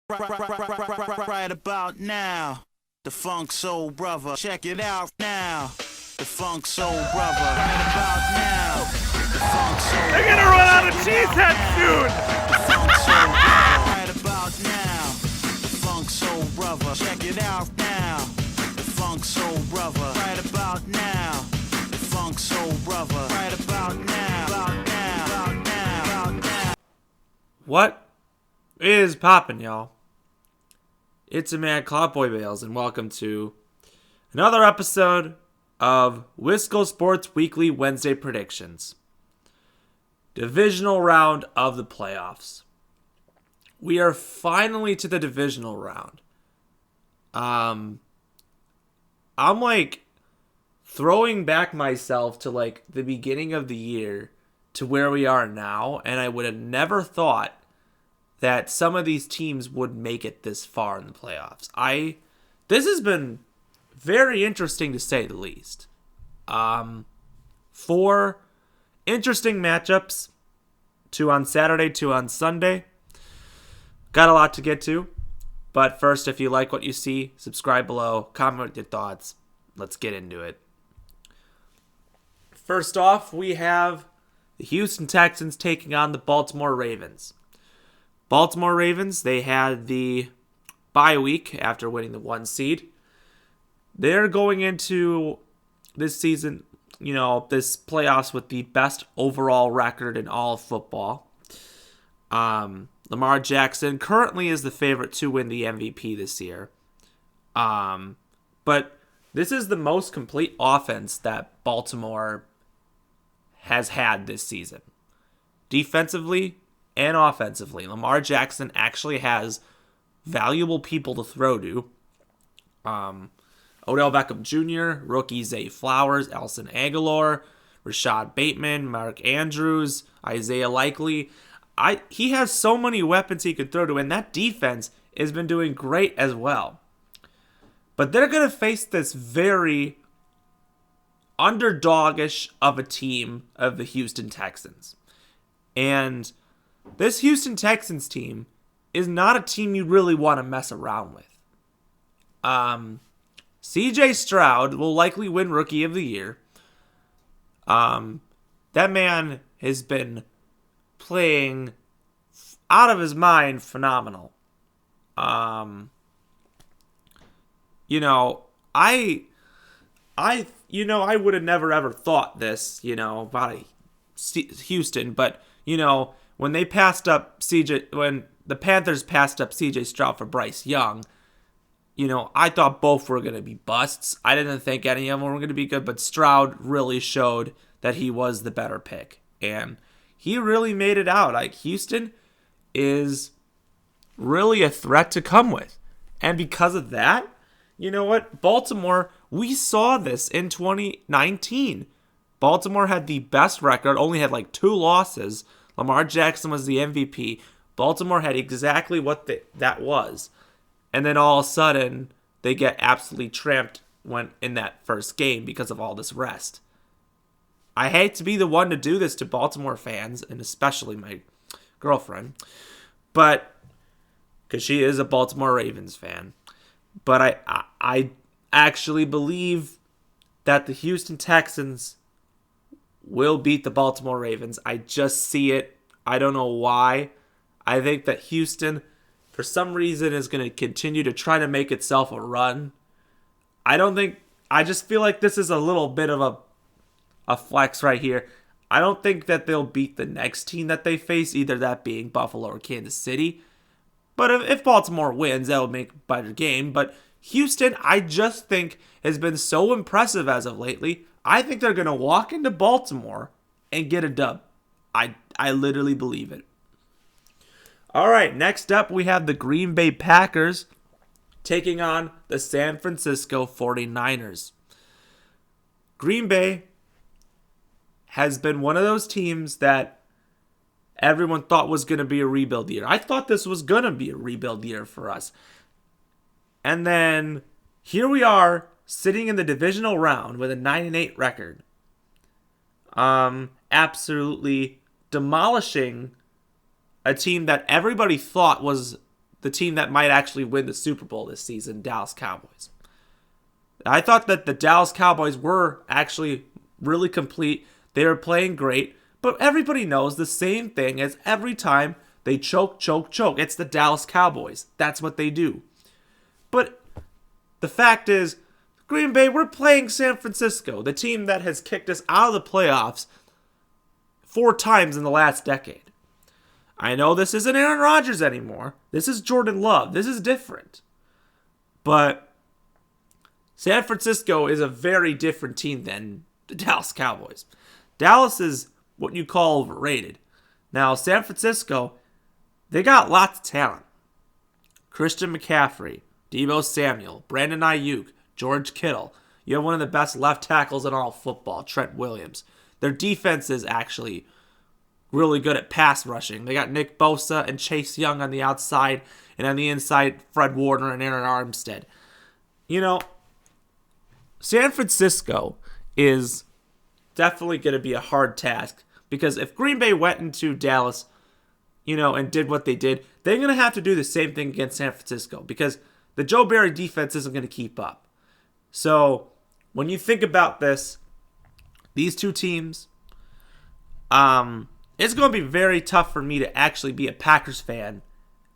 Right about now, the Funk Soul Brother. Check it out now. The Funk Soul Brother. Right about now, the Funk Soul They're gonna run out of cheeseheads soon. The Funk Soul Brother. Right about now, the Funk Soul Brother. Check it out now. The Funk Soul Brother. Right about now, the Funk Soul Brother. Right about now, about now, about now, about now. What is poppin', y'all? It's a man, Cloudboy Bales, and welcome to another episode of Wisco Sports Weekly Wednesday Predictions. Divisional round of the playoffs. We are finally to the divisional round. I'm like throwing back myself to like the beginning of the year to where we are now, and I would have never thought that some of these teams would make it this far in the playoffs. This has been very interesting to say the least. 4 interesting matchups, 2 on Saturday, 2 on Sunday. Got a lot to get to, but first, if you like what you see, subscribe below, comment your thoughts. Let's get into it. First off, we have the Houston Texans taking on the Baltimore Ravens. Baltimore Ravens, they had the bye week after winning the 1 seed. They're going into this season, this playoffs with the best overall record in all of football. Lamar Jackson currently is the favorite to win the MVP this year. But this is the most complete offense that Baltimore has had this season. Defensively and offensively, Lamar Jackson actually has valuable people to throw to. Odell Beckham Jr., rookie Zay Flowers, Elson Aguilar, Rashad Bateman, Mark Andrews, Isaiah Likely. He has so many weapons he could throw to, and that defense has been doing great as well. But they're going to face this very underdogish of a team of the Houston Texans. And this Houston Texans team is not a team you really want to mess around with. CJ Stroud will likely win Rookie of the Year. That man has been playing out of his mind phenomenal. I would have never ever thought this, about Houston, but when the Panthers passed up CJ Stroud for Bryce Young, I thought both were going to be busts. I didn't think any of them were going to be good, but Stroud really showed that he was the better pick. And he really made it out. Like, Houston is really a threat to come with. And because of that, you know what? Baltimore, we saw this in 2019. Baltimore had the best record, only had like 2 losses. Lamar Jackson was the MVP. Baltimore had exactly what that was. And then all of a sudden, they get absolutely tramped in that first game because of all this rest. I hate to be the one to do this to Baltimore fans, and especially my girlfriend, but because she is a Baltimore Ravens fan. But I actually believe that the Houston Texans will beat the Baltimore Ravens. I just see it. I don't know why. I think that Houston, for some reason, is going to continue to try to make itself a run. I just feel like this is a little bit of a flex right here. I don't think that they'll beat the next team that they face, either that being Buffalo or Kansas City. But if Baltimore wins, that'll make a better game. But Houston, I just think, has been so impressive as of lately. I think they're going to walk into Baltimore and get a dub. I literally believe it. All right, next up we have the Green Bay Packers taking on the San Francisco 49ers. Green Bay has been one of those teams that everyone thought was going to be a rebuild year. I thought this was going to be a rebuild year for us. And then here we are sitting in the divisional round with a 9-8 record. Absolutely demolishing a team that everybody thought was the team that might actually win the Super Bowl this season, Dallas Cowboys. I thought that the Dallas Cowboys were actually really complete. They were playing great, but everybody knows the same thing as every time they choke. It's the Dallas Cowboys. That's what they do. But the fact is, Green Bay, we're playing San Francisco, the team that has kicked us out of the playoffs 4 times in the last decade. I know this isn't Aaron Rodgers anymore. This is Jordan Love. This is different. But San Francisco is a very different team than the Dallas Cowboys. Dallas is what you call overrated. Now, San Francisco, they got lots of talent. Christian McCaffrey, Deebo Samuel, Brandon Ayuk, George Kittle. You have one of the best left tackles in all football, Trent Williams. Their defense is actually really good at pass rushing. They got Nick Bosa and Chase Young on the outside, and on the inside, Fred Warner and Aaron Armstead. You know, San Francisco is definitely going to be a hard task, because if Green Bay went into Dallas, and did what they did, they're going to have to do the same thing against San Francisco, because the Joe Barry defense isn't going to keep up. So when you think about this, these two teams, it's going to be very tough for me to actually be a Packers fan.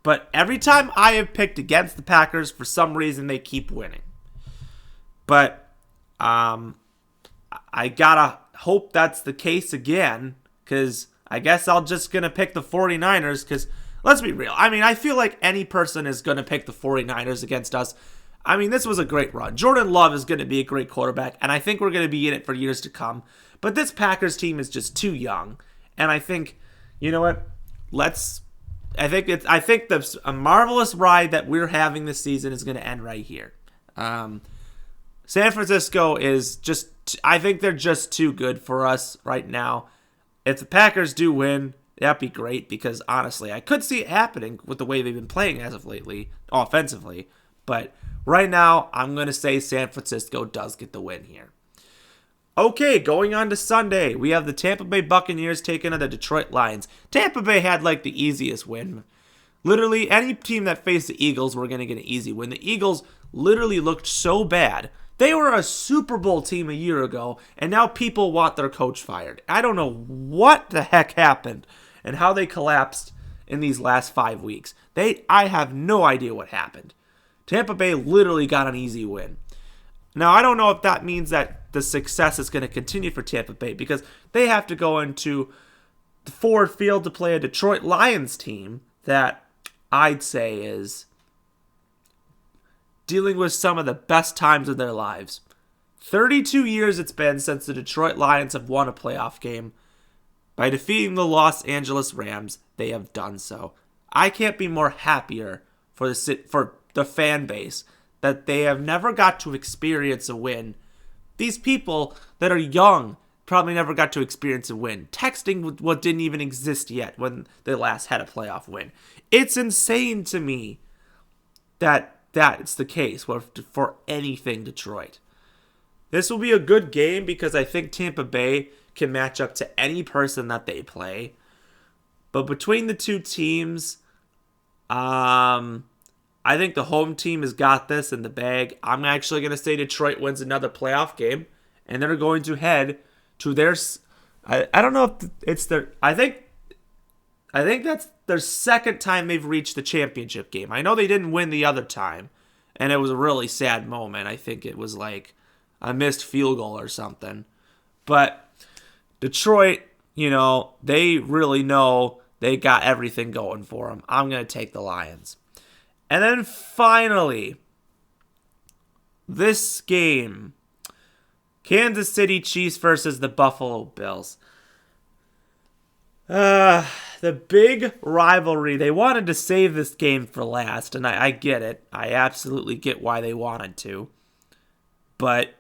But every time I have picked against the Packers, for some reason, they keep winning. But I gotta hope that's the case again, because I guess I'll just going to pick the 49ers, because let's be real. I mean, I feel like any person is going to pick the 49ers against us. I mean, this was a great run. Jordan Love is going to be a great quarterback, and I think we're going to be in it for years to come. But this Packers team is just too young. And I think, you know what? I think a marvelous ride that we're having this season is going to end right here. San Francisco is I think they're just too good for us right now. If the Packers do win, that'd be great, because honestly, I could see it happening with the way they've been playing as of lately, offensively. But right now, I'm going to say San Francisco does get the win here. Okay, going on to Sunday, we have the Tampa Bay Buccaneers taking on the Detroit Lions. Tampa Bay had the easiest win. Literally, any team that faced the Eagles were going to get an easy win. The Eagles literally looked so bad. They were a Super Bowl team a year ago, and now people want their coach fired. I don't know what the heck happened and how they collapsed in these last 5 weeks. I have no idea what happened. Tampa Bay literally got an easy win. Now, I don't know if that means that the success is going to continue for Tampa Bay, because they have to go into the Ford Field to play a Detroit Lions team that I'd say is dealing with some of the best times of their lives. 32 years it's been since the Detroit Lions have won a playoff game. By defeating the Los Angeles Rams, they have done so. I can't be more happier for the fan base that they have never got to experience a win. These people that are young probably never got to experience a win. Texting what didn't even exist yet when they last had a playoff win. It's insane to me that that's the case for anything Detroit. This will be a good game, because I think Tampa Bay can match up to any person that they play. But between the two teams, I think the home team has got this in the bag. I'm actually going to say Detroit wins another playoff game, and they're going to head to their. I don't know if it's their. I think that's their second time they've reached the championship game. I know they didn't win the other time, and it was a really sad moment. I think it was like a missed field goal or something. But Detroit, they really know they got everything going for them. I'm going to take the Lions. And then finally, this game, Kansas City Chiefs versus the Buffalo Bills. The big rivalry. They wanted to save this game for last, and I get it. I absolutely get why they wanted to. But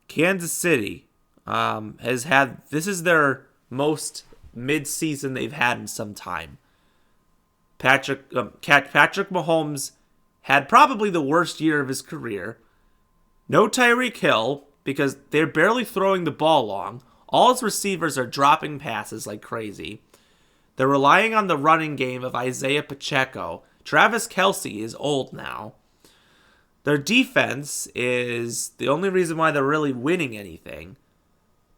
Kansas City this is their most mid-season they've had in some time. Patrick Mahomes had probably the worst year of his career. No Tyreek Hill, because they're barely throwing the ball long. All his receivers are dropping passes like crazy. They're relying on the running game of Isaiah Pacheco, Travis Kelce is old now. Their defense is the only reason why they're really winning anything.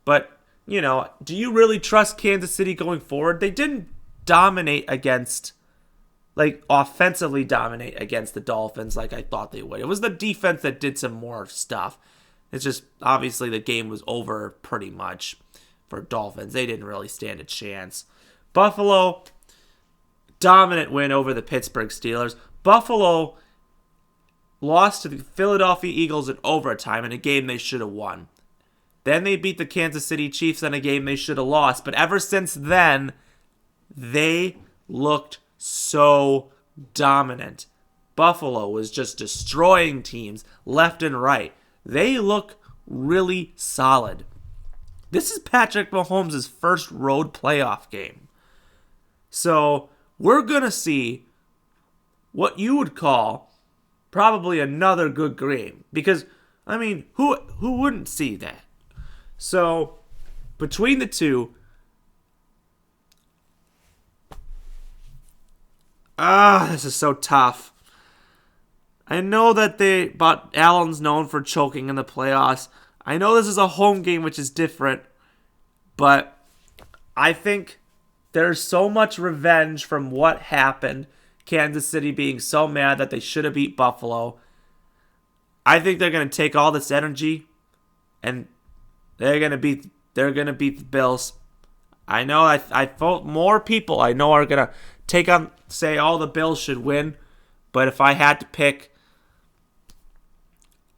But, do you really trust Kansas City going forward? They didn't offensively dominate against the Dolphins like I thought they would. It was the defense that did some more stuff. It's just, obviously, the game was over pretty much for Dolphins. They didn't really stand a chance. Buffalo, dominant win over the Pittsburgh Steelers. Buffalo lost to the Philadelphia Eagles in overtime in a game they should have won. Then they beat the Kansas City Chiefs in a game they should have lost. But ever since then, they looked so dominant. Buffalo was just destroying teams left and right. They look really solid. This is Patrick Mahomes' first road playoff game. So we're going to see what you would call probably another good game. Because, who wouldn't see that? So, between the two, this is so tough. I know but Allen's known for choking in the playoffs. I know this is a home game, which is different, but I think there's so much revenge from what happened. Kansas City being so mad that they should have beat Buffalo. I think they're going to take all this energy and they're going to beat the Bills. I know I felt more people I know are going to say all the Bills should win, but if I had to pick,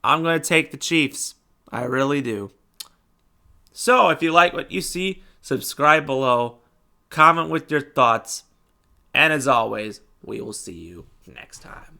I'm going to take the Chiefs. I really do. So, if you like what you see, subscribe below, comment with your thoughts, and as always, we will see you next time.